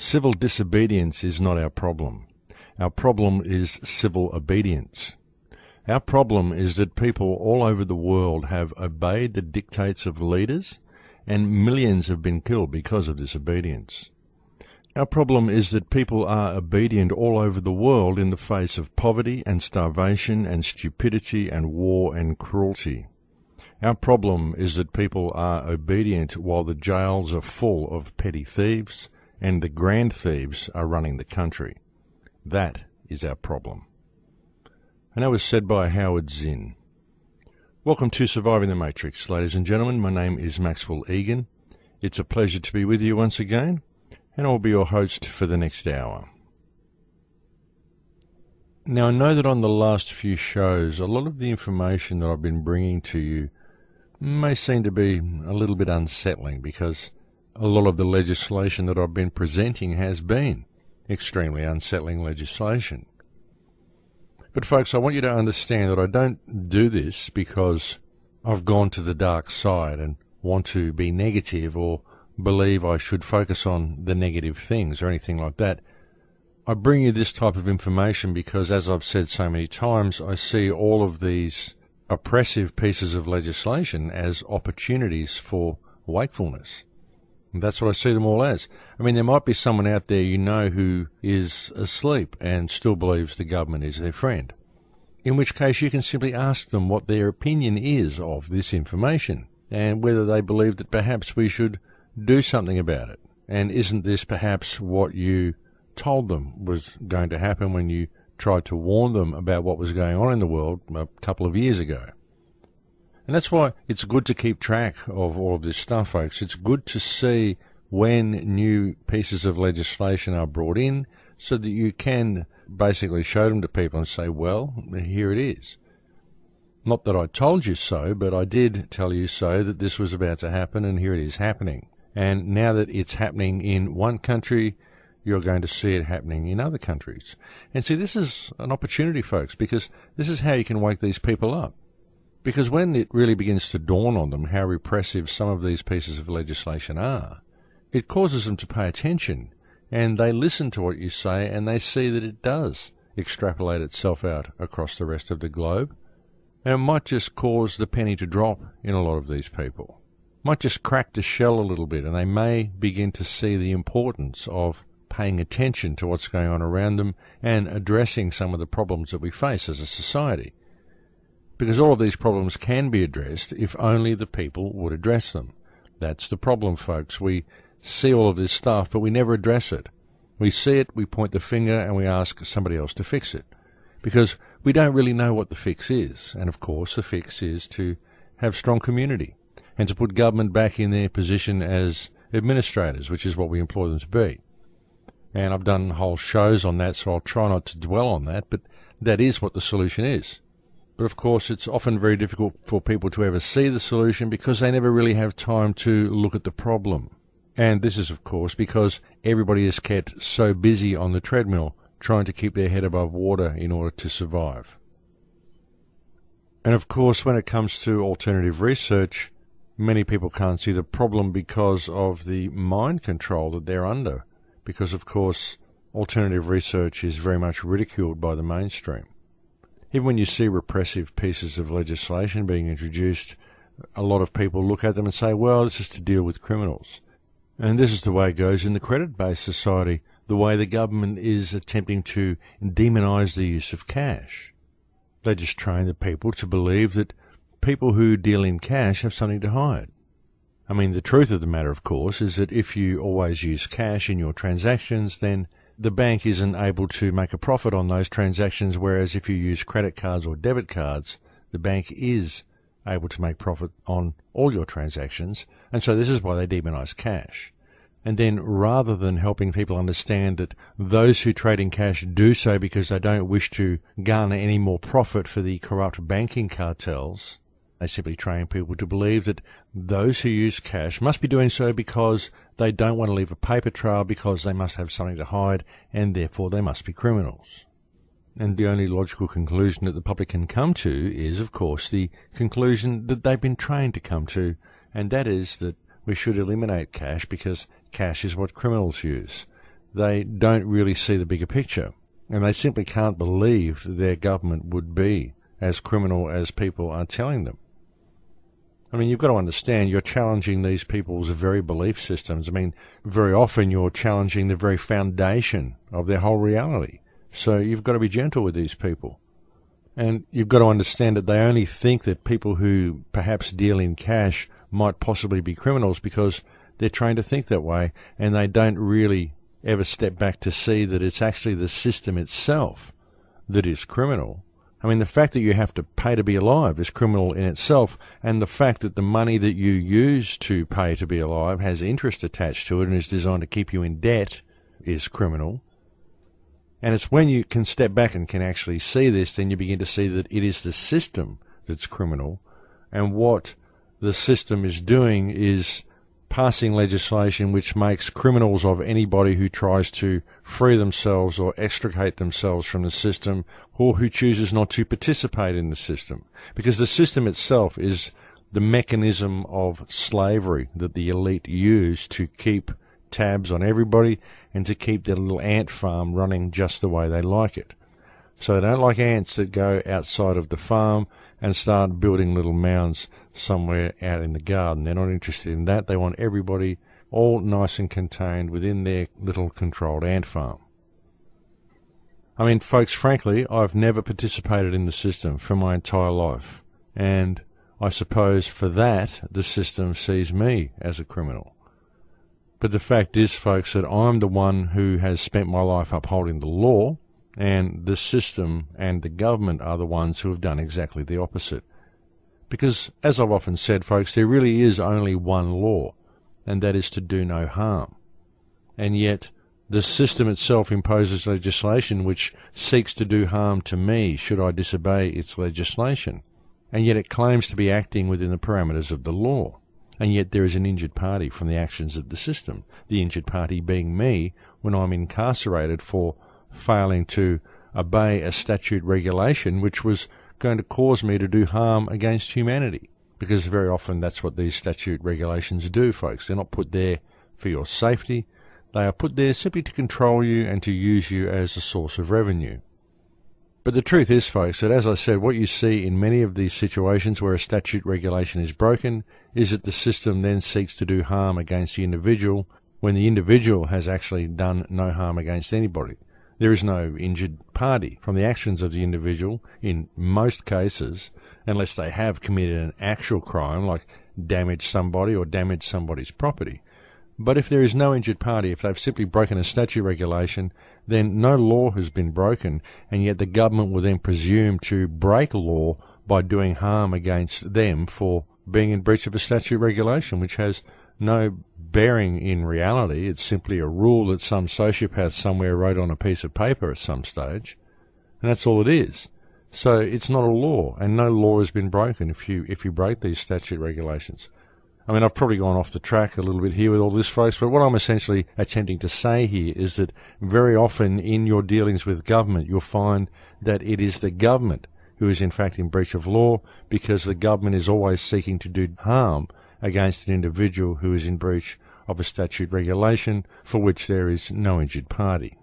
Civil disobedience is not our problem. Our problem is civil obedience. Our problem is that people all over the world have obeyed the dictates of leaders, and millions have been killed because of disobedience. Our problem is that people are obedient all over the world in the face of poverty and starvation and stupidity and war and cruelty. Our problem is that people are obedient while the jails are full of petty thieves and the grand thieves are running the country. That is our problem. And that was said by Howard Zinn. Welcome to Surviving the Matrix, ladies and gentlemen. My name is Maxwell Egan. It's a pleasure to be with you once again, and I'll be your host for the next hour. Now, I know that on the last few shows, a lot of the information that I've been bringing to you may seem to be a little bit unsettling, because a lot of the legislation that I've been presenting has been extremely unsettling legislation. But folks, I want you to understand that I don't do this because I've gone to the dark side and want to be negative or believe I should focus on the negative things or anything like that. I bring you this type of information because, as I've said so many times, I see all of these oppressive pieces of legislation as opportunities for wakefulness. And that's what I see them all as. I mean, there might be someone out there you know who is asleep and still believes the government is their friend, in which case you can simply ask them what their opinion is of this information and whether they believe that perhaps we should do something about it. And isn't this perhaps what you told them was going to happen when you tried to warn them about what was going on in the world a couple of years ago? And that's why it's good to keep track of all of this stuff, folks. It's good to see when new pieces of legislation are brought in so that you can basically show them to people and say, well, here it is. Not that I told you so, but I did tell you so, that this was about to happen, and here it is happening. And now that it's happening in one country, you're going to see it happening in other countries. And see, this is an opportunity, folks, because this is how you can wake these people up. Because when it really begins to dawn on them how repressive some of these pieces of legislation are, it causes them to pay attention, and they listen to what you say, and they see that it does extrapolate itself out across the rest of the globe. And it might just cause the penny to drop in a lot of these people. Might just crack the shell a little bit, and they may begin to see the importance of paying attention to what's going on around them and addressing some of the problems that we face as a society. Because all of these problems can be addressed if only the people would address them. That's the problem, folks. We see all of this stuff, but we never address it. We see it, we point the finger, and we ask somebody else to fix it. Because we don't really know what the fix is. And of course, the fix is to have strong community and to put government back in their position as administrators, which is what we employ them to be. And I've done whole shows on that, so I'll try not to dwell on that, but that is what the solution is. But of course, it's often very difficult for people to ever see the solution because they never really have time to look at the problem. And this is, of course, because everybody is kept so busy on the treadmill trying to keep their head above water in order to survive. And of course, when it comes to alternative research, many people can't see the problem because of the mind control that they're under. Because, of course, alternative research is very much ridiculed by the mainstream. Even when you see repressive pieces of legislation being introduced, a lot of people look at them and say, well, this is to deal with criminals. And this is the way it goes in the credit-based society, the way the government is attempting to demonise the use of cash. They just train the people to believe that people who deal in cash have something to hide. I mean, the truth of the matter, of course, is that if you always use cash in your transactions, then the bank isn't able to make a profit on those transactions, whereas if you use credit cards or debit cards, the bank is able to make profit on all your transactions. And so this is why they demonize cash. And then rather than helping people understand that those who trade in cash do so because they don't wish to garner any more profit for the corrupt banking cartels, they simply train people to believe that those who use cash must be doing so because they don't want to leave a paper trail, because they must have something to hide, and therefore they must be criminals. And the only logical conclusion that the public can come to is, of course, the conclusion that they've been trained to come to, and that is that we should eliminate cash because cash is what criminals use. they don't really see the bigger picture, and they simply can't believe their government would be as criminal as people are telling them. I mean, you've got to understand, you're challenging these people's very belief systems. I mean, very often you're challenging the very foundation of their whole reality. So you've got to be gentle with these people. And you've got to understand that they only think that people who perhaps deal in cash might possibly be criminals because they're trained to think that way, and they don't really ever step back to see that it's actually the system itself that is criminal. I mean, the fact that you have to pay to be alive is criminal in itself, and the fact that the money that you use to pay to be alive has interest attached to it and is designed to keep you in debt is criminal. And it's when you can step back and can actually see this, then you begin to see that it is the system that's criminal, and what the system is doing is passing legislation which makes criminals of anybody who tries to free themselves or extricate themselves from the system, or who chooses not to participate in the system. Because the system itself is the mechanism of slavery that the elite use to keep tabs on everybody and to keep their little ant farm running just the way they like it. So they don't like ants that go outside of the farm and start building little mounds somewhere out in the garden. They're not interested in that. They want everybody all nice and contained within their little controlled ant farm. I mean, folks, frankly, I've never participated in the system for my entire life. And I suppose for that, the system sees me as a criminal. But the fact is, folks, that I'm the one who has spent my life upholding the law, and the system and the government are the ones who have done exactly the opposite. Because, as I've often said, folks, there really is only one law, and that is to do no harm. And yet, the system itself imposes legislation which seeks to do harm to me should I disobey its legislation. And yet it claims to be acting within the parameters of the law. And yet there is an injured party from the actions of the system, the injured party being me when I'm incarcerated for failing to obey a statute regulation which was going to cause me to do harm against humanity. Because very often that's what these statute regulations do, folks. They're not put there for your safety. They are put there simply to control you and to use you as a source of revenue. But the truth is, folks, that as I said, what you see in many of these situations where a statute regulation is broken is that the system then seeks to do harm against the individual when the individual has actually done no harm against anybody. There is no injured party from the actions of the individual in most cases, unless they have committed an actual crime like damaged somebody or damaged somebody's property. But if there is no injured party, if they've simply broken a statute regulation, then no law has been broken, and yet the government will then presume to break law by doing harm against them for being in breach of a statute regulation, which has no bearing in reality. It's simply a rule that some sociopath somewhere wrote on a piece of paper at some stage, and that's all it is. So it's not a law, and no law has been broken if you break these statute regulations. I mean, I've probably gone off the track a little bit here with all this, folks, but what I'm essentially attempting to say here is that very often in your dealings with government, you'll find that it is the government who is in fact in breach of law, because the government is always seeking to do harm against an individual who is in breach of a statute regulation for which there is no injured party.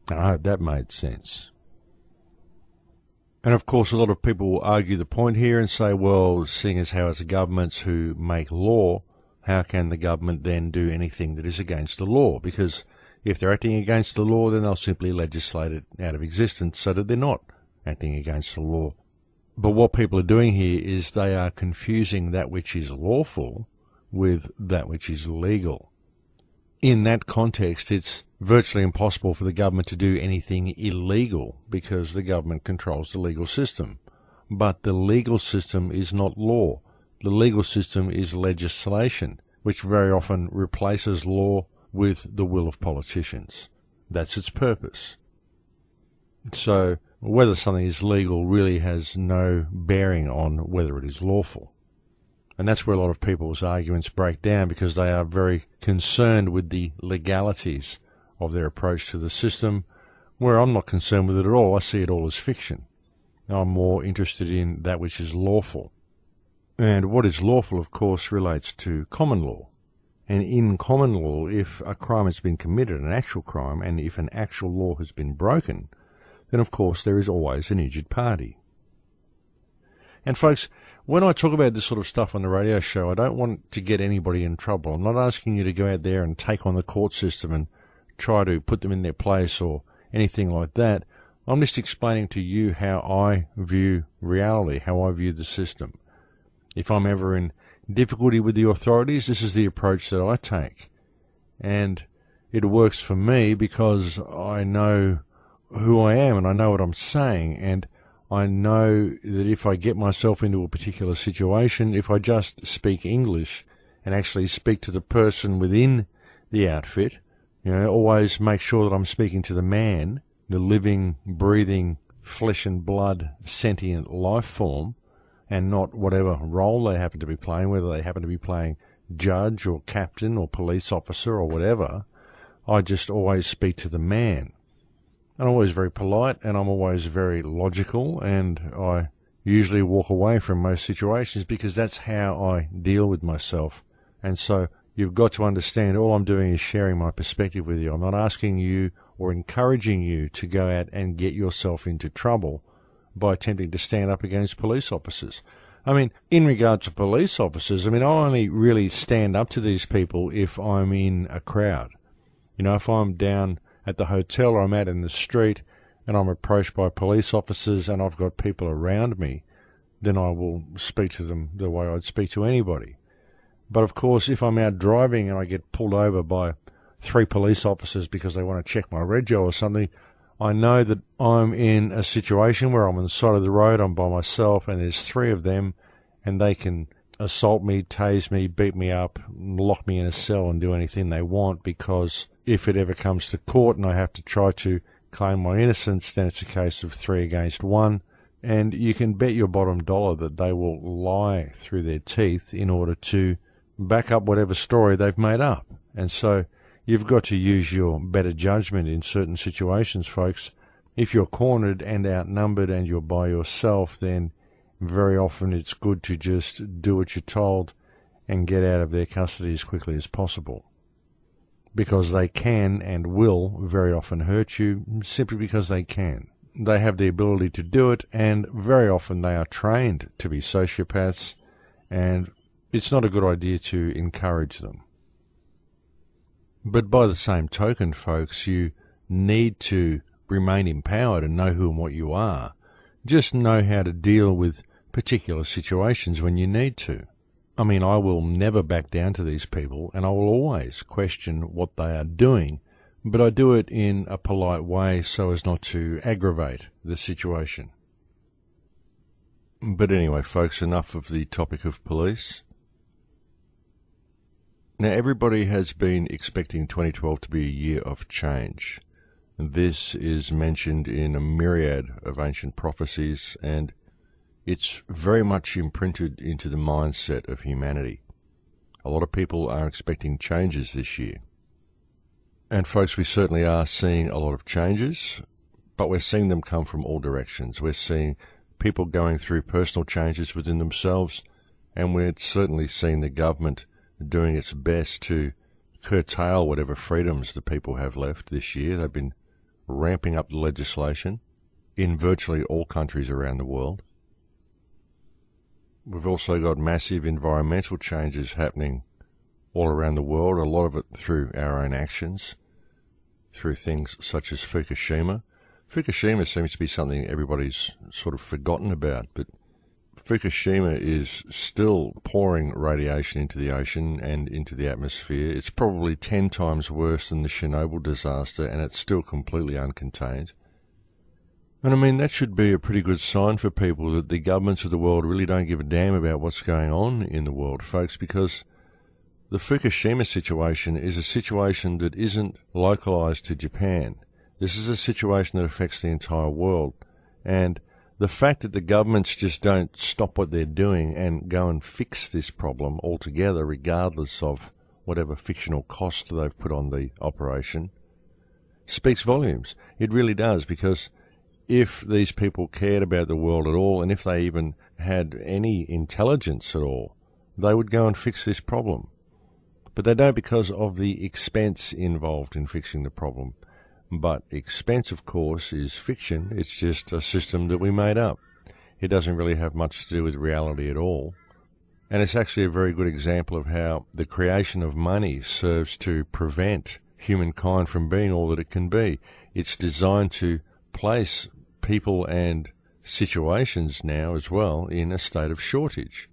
And I hope that made sense. And of course, a lot of people will argue the point here and say, well, seeing as how it's the governments who make law, how can the government then do anything that is against the law? Because if they're acting against the law, then they'll simply legislate it out of existence so that they're not acting against the law. But what people are doing here is they are confusing that which is lawful with that which is legal. In that context, it's virtually impossible for the government to do anything illegal because the government controls the legal system. But the legal system is not law. The legal system is legislation, which very often replaces law with the will of politicians. That's its purpose. So whether something is legal really has no bearing on whether it is lawful. And that's where a lot of people's arguments break down, because they are very concerned with the legalities of their approach to the system, where I'm not concerned with it at all. I see it all as fiction. I'm more interested in that which is lawful. And what is lawful, of course, relates to common law. And in common law, if a crime has been committed, an actual crime, and if an actual law has been broken, then of course there is always an injured party. And folks, when I talk about this sort of stuff on the radio show, I don't want to get anybody in trouble. I'm not asking you to go out there and take on the court system and try to put them in their place or anything like that. I'm just explaining to you how I view reality, how I view the system. If I'm ever in difficulty with the authorities, this is the approach that I take. And it works for me because I know who I am and I know what I'm saying, and I know that if I get myself into a particular situation, if I just speak English and actually speak to the person within the outfit, always make sure that I'm speaking to the man, the living, breathing, flesh and blood, sentient life form, and not whatever role they happen to be playing, whether they happen to be playing judge or captain or police officer or whatever. I just always speak to the man. I'm always very polite, and I'm always very logical, and I usually walk away from most situations because that's how I deal with myself. And so you've got to understand all I'm doing is sharing my perspective with you. I'm not asking you or encouraging you to go out and get yourself into trouble by attempting to stand up against police officers. I mean, in regard to police officers, I only really stand up to these people if I'm in a crowd. If I'm down at the hotel or I'm out in the street and I'm approached by police officers and I've got people around me, then I will speak to them the way I'd speak to anybody. But of course, if I'm out driving and I get pulled over by 3 police officers because they want to check my rego or something, I know that I'm in a situation where I'm on the side of the road, I'm by myself, and there's 3 of them, and they can assault me, tase me, beat me up, lock me in a cell and do anything they want, because if it ever comes to court and I have to try to claim my innocence, then it's a case of 3 against 1, and you can bet your bottom dollar that they will lie through their teeth in order to back up whatever story they've made up. And so you've got to use your better judgment in certain situations, folks. If you're cornered and outnumbered and you're by yourself, then very often it's good to just do what you're told and get out of their custody as quickly as possible. Because they can and will very often hurt you simply because they can. They have the ability to do it, and very often they are trained to be sociopaths, and it's not a good idea to encourage them. But by the same token, folks, you need to remain empowered and know who and what you are. Just know how to deal with particular situations when you need to. I will never back down to these people, and I will always question what they are doing, but I do it in a polite way so as not to aggravate the situation. But anyway, folks, enough of the topic of police. Now, everybody has been expecting 2012 to be a year of change. This is mentioned in a myriad of ancient prophecies, and it's very much imprinted into the mindset of humanity. A lot of people are expecting changes this year. And folks, we certainly are seeing a lot of changes, but we're seeing them come from all directions. We're seeing people going through personal changes within themselves, and we're certainly seeing the government doing its best to curtail whatever freedoms the people have left this year. They've been ramping up the legislation in virtually all countries around the world. We've also got massive environmental changes happening all around the world, a lot of it through our own actions, through things such as Fukushima. Fukushima seems to be something everybody's sort of forgotten about, but Fukushima is still pouring radiation into the ocean and into the atmosphere. It's probably 10 times worse than the Chernobyl disaster, and it's still completely uncontained. And that should be a pretty good sign for people that the governments of the world really don't give a damn about what's going on in the world, folks, because the Fukushima situation is a situation that isn't localized to Japan. This is a situation that affects the entire world. And the fact that the governments just don't stop what they're doing and go and fix this problem altogether, regardless of whatever fictional cost they've put on the operation, speaks volumes. It really does, because if these people cared about the world at all, and if they even had any intelligence at all, they would go and fix this problem. But they don't because of the expense involved in fixing the problem. But expense, of course, is fiction. It's just a system that we made up. It doesn't really have much to do with reality at all. And it's actually a very good example of how the creation of money serves to prevent humankind from being all that it can be. It's designed to place people and situations now as well in a state of shortage.